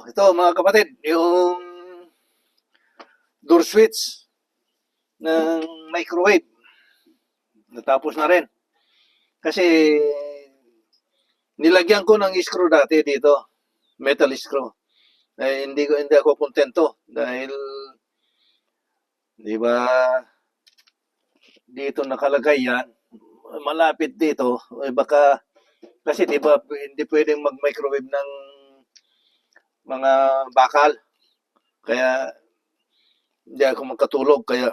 ito mga kapatid, yung door switch ng microwave. Natapos na rin. Kasi nilagyan ko ng screw dati dito, metal screw. Hindi ako kontento dahil di ba dito nakalagay yan, malapit dito, baka kasi di ba hindi pwedeng mag-microwave ng mga bakal. Kaya hindi ako makatulog. Kaya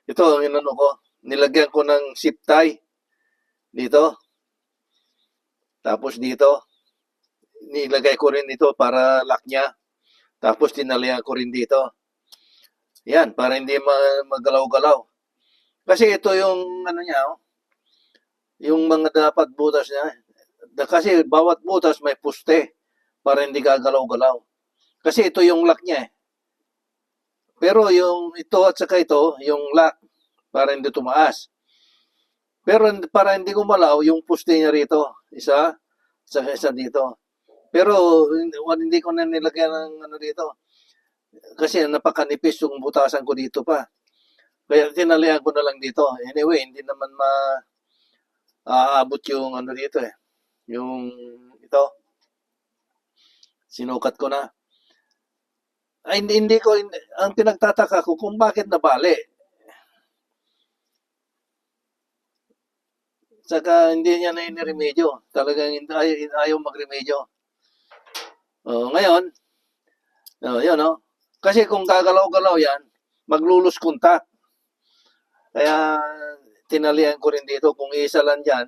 ito ang inano ko. Nilagyan ko ng zip tie dito. Tapos dito, nilagay ko rin ito para lock niya. Tapos tinalihan ko rin dito. Yan, para hindi magalaw-galaw. Kasi ito yung ano niya, yung mga dapat butas niya. Kasi bawat butas may puste para hindi gagalaw-galaw. Kasi ito yung lock niya eh. Pero yung ito at saka ito, yung lock, para hindi tumaas. Pero para hindi gumalaw, yung puste niya rito, isa, saka isa dito. Pero hindi ko na nilagyan ng ano dito. Kasi napakanipis yung butasan ko dito pa. Kaya tinalihan ko na lang dito. Anyway, hindi naman aabot yung ano dito eh. Yung ito. Sinukat ko na. Ay, hindi ko, ang pinagtataka ko kung bakit nabali. Saka hindi niya na iniremedyo. Talagang ayaw magremedyo. Ngayon, yun Kasi kung gagalaw-galaw yan, maglulus contact. Kaya tinalihan ko rin dito. Kung isa lang dyan,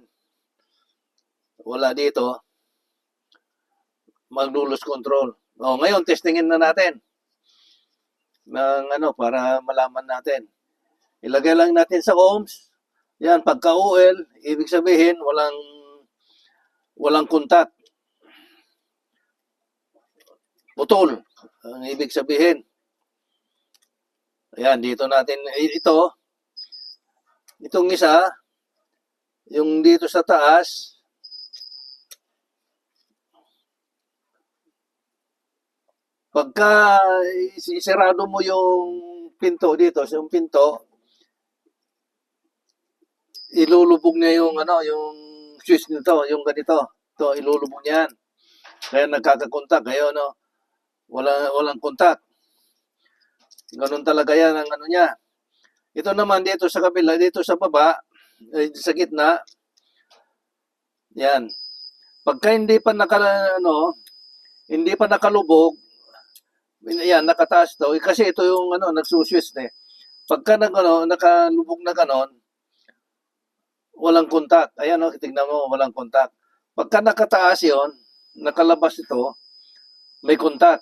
wala dito, maglulus control. Ngayon, testingin na natin. Para malaman natin. Ilagay lang natin sa ohms. Yan, pagka OL, ibig sabihin walang contact. Putol. Ang ibig sabihin. Ayan, dito natin itong isa, yung dito sa taas, pagka isirado mo yung pinto dito, yung pinto, ilulubog niya yung switch nito, yung ganito. Ito, ilulubog niya yan. Kaya nagkakakontak. Kaya walang kontak. Ganun talaga yan ang niya. Ito naman dito sa kabila, dito sa baba, sa gitna. Yan. Pagka hindi pa nakalubog, yan, nakataas to. Kasi ito yung nagsuswitch na eh. Pagka nakalubog na ganon, walang kontak. Ayan tignan mo, walang kontak. Pagka nakataas yon, nakalabas ito, may kontak.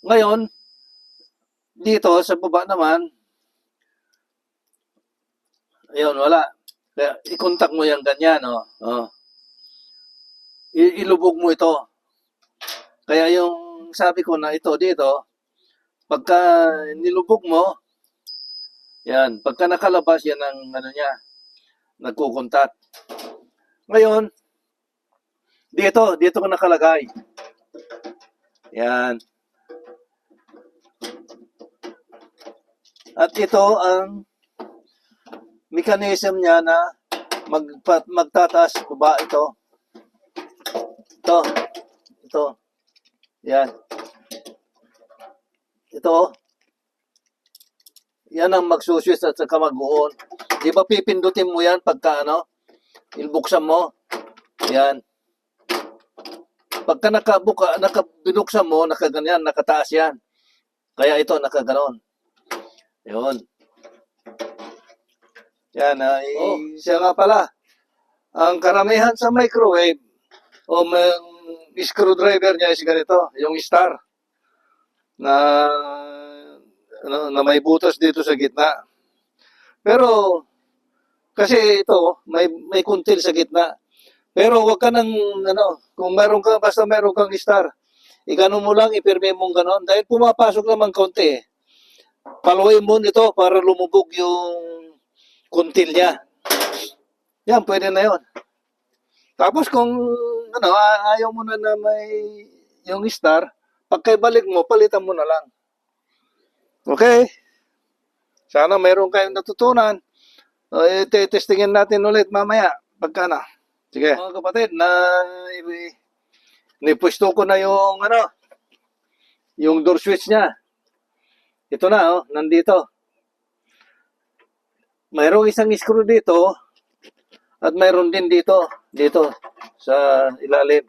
Ngayon, dito sa baba naman, ayun, wala. Kaya i-contact mo yan ganyan, ilubog mo ito. Kaya yung sabi ko na ito dito, pagka nilubog mo, yan, pagka nakalabas yan ang niya, nagkukontak. Ngayon, dito ko nakalagay. Yan. At ito ang mechanism niya na magtataas baba ito. Ito. Yan. Ito. Yan ang magsuswitch at saka mag-on. Di ba pipindutin mo yan pagka ilbuksan mo? Yan. Pagka binuksan mo, nakaganyan, nakataas yan. Kaya ito, nakaganon. Yun. Yan. Siya nga pala. Ang karamihan sa microwave, screwdriver niya is ganito, yung star. Na may butas dito sa gitna. Pero kasi ito may kuntil sa gitna. Pero wag ka nang kung basta meron kang star, igano mo lang, ipirme mong ganon dahil pumapasok naman konti. Paluin mo nito para lumubog yung kuntil niya. Yan, pwede na yon. Tapos kung ano, ayaw mo na may yung star, pagkaibalik mo, palitan mo na lang. Okay? Sana mayroon kayong natutunan. Testingin natin ulit mamaya. Pagka na. Sige. Mga kapatid, nipwesto ko na yung yung door switch niya. Ito na, nandito. Mayroong isang screw dito at mayroon din dito sa ilalim.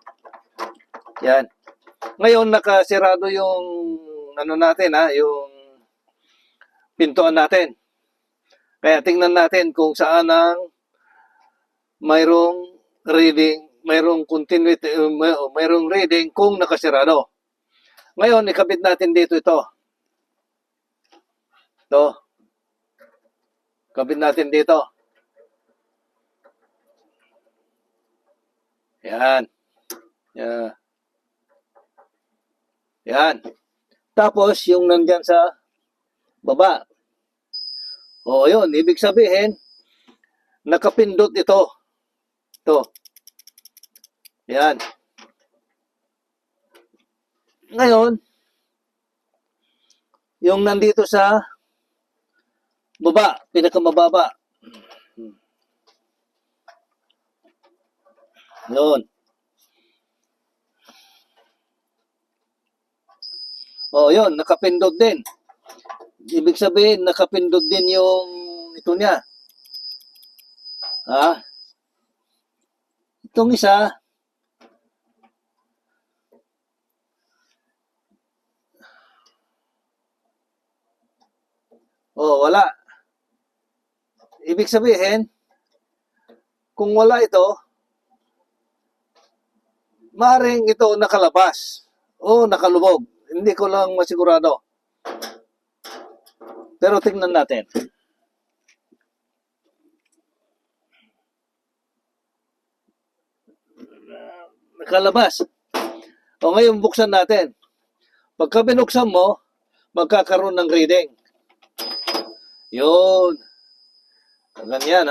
Yan. Ngayon nakasirado yung natin yung pintuan natin. Kaya tingnan natin kung saan ang mayroong reading, mayroong continuity, mayroong reading kung nakasirado. Ngayon ikabit natin dito ito. Ito. Kabit natin dito. Yan. Yan. Yan. Tapos, yung nandyan sa baba. O, yun. Ibig sabihin, nakapindot ito. Ito. Yan. Ngayon, yung nandito sa baba, pinakamababa. Yun. O, yun, nakapindot din. Ibig sabihin, nakapindot din yung ito niya. Ha? Itong isa, wala. Ibig sabihin, kung wala ito, maaaring ito nakalabas o nakalubog. Hindi ko lang masigurado. Pero tingnan natin. Nakalabas. O ngayon buksan natin. Pagka binuksan mo, magkakaroon ng reading. Yun. Ganyan,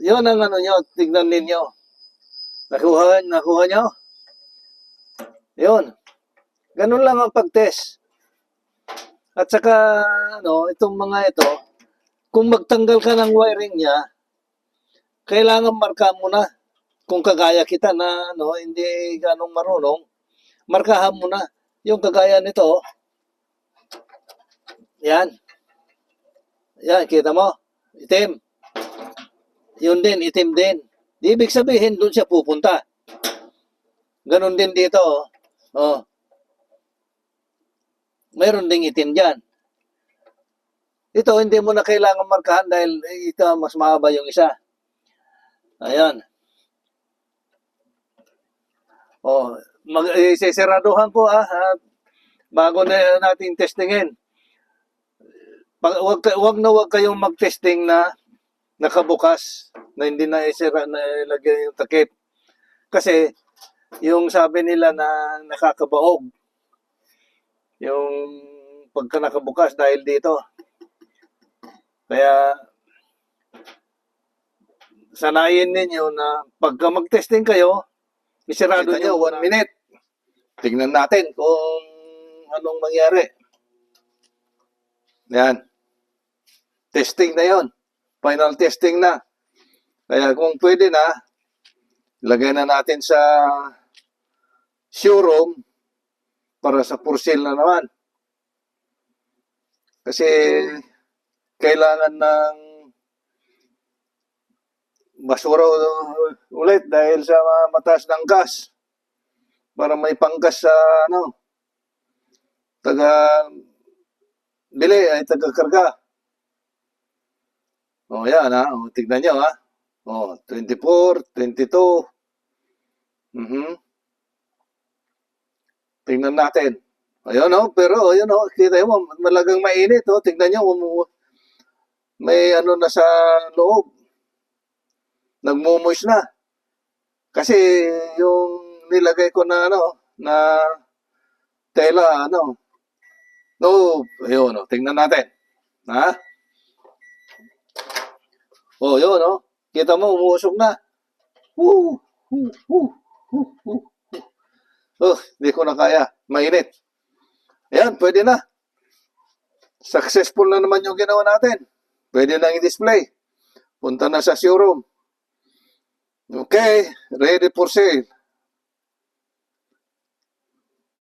Yun ang nyo, tignan ninyo. Nakuha nyo? Yun. Ganun lang ang pag-test. At saka, itong mga ito, kung magtanggal ka ng wiring niya, kailangan marka mo na. Kung kagaya kita na, hindi ganong marunong, markahan mo na. Yung kagaya nito, yan. Yan, kita mo? Itim. Yun din, itim din. Ibig sabihin, doon siya pupunta. Ganon din dito, mayroon ding itim dyan. Ito, hindi mo na kailangan markahan dahil ito mas mahaba yung isa. Ayan. Sisiraduhan ko bago na natin testingin. Wag kayong mag-testing na nakabukas, na hindi na isira, na ilagay yung takip. Kasi, yung sabi nila na nakakabaog, yung pagka nakabukas dahil dito. Kaya, sanayin ninyo na pagka mag-testing kayo, isirado nyo 1 minute. Tingnan natin kung anong mangyari. Yan. Testing na yon. Final testing na. Kaya kung pwede na, lagay na natin sa showroom para sa for sale na naman. Kasi kailangan ng basura ulit dahil sa mataas ng gas. Para may panggas sa bili ay taga-karga. Yan tignan nyo 24, 22. Tingnan natin. Ayun pero ayun kita mo malagang mainit tingnan nyo may na sa loob. Nagmumoist na. Kasi yung nilagay ko na na tela ayun tingnan natin. Ha? Yun kita mo umuusok na. Woo! Woo! Woo! Woo! Woo! Oh, di ko na kaya. Mainit. Ayan, pwede na. Successful na naman yung ginawa natin. Pwede na i-display. Punta na sa showroom. Okay, ready for sale.